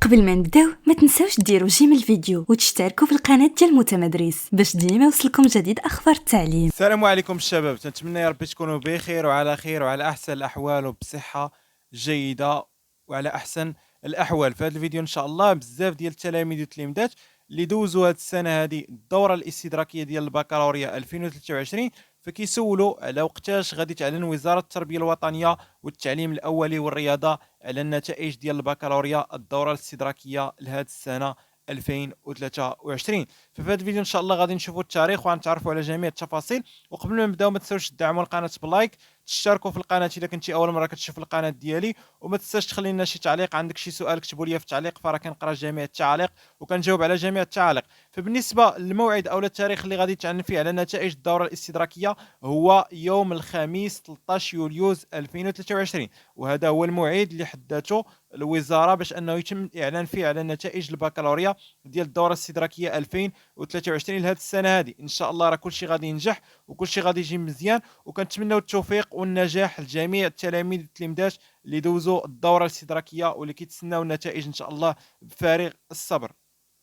قبل ما نبداو ما تنساوش ديروا جيم الفيديو وتشتركوا في القناه ديال متمدرس باش ديما يوصلكم جديد اخبار التعليم. السلام عليكم الشباب، نتمنى يا ربي تكونوا بخير وعلى خير وعلى احسن الاحوال وبصحه جيده وعلى احسن الاحوال. في هذا الفيديو ان شاء الله بزاف ديال التلاميذ والتلميذات اللي دوزوا هذه السنه هذه الدوره الاستدراكيه ديال البكالوريا 2023 فكيسولوا على وقتاش غادي تعلن وزاره التربيه الوطنيه والتعليم الاولي والرياضه على النتائج ديال البكالوريا الدوره الاستدراكيه لهذه السنه 2023. ففي هذا الفيديو ان شاء الله غادي نشوفوا التاريخ وغنتعرفوا على جميع التفاصيل. وقبل ما نبداو ما تنساوش تدعموا القناه بلايك، تشتركوا في القناه اذا كنتي اول مره كتشوف القناه ديالي، وما تنساش تخلي لنا شي تعليق. عندك شي سؤال كتبوا لي في التعليق فراه كنقرا جميع التعاليق وكنجاوب على جميع التعاليق. فبالنسبه للموعد او التاريخ اللي غادي تعلن فيه على نتائج الدوره الاستدراكيه هو يوم الخميس 13 يوليوز 2023، وهذا هو الموعد اللي حددته الوزاره باش انه يتم الاعلان فيه على نتائج البكالوريا ديال الدوره الاستدراكيه 2023 لهذه السنه هذه. ان شاء الله راه كلشي غادي ينجح وكلشي غادي يجي مزيان، وكنتمنوا التوفيق والنجاح لجميع التلاميذ والتلميذات اللي دوزوا الدوره الاستدراكيه واللي كيتسناو النتائج ان شاء الله بفارغ الصبر.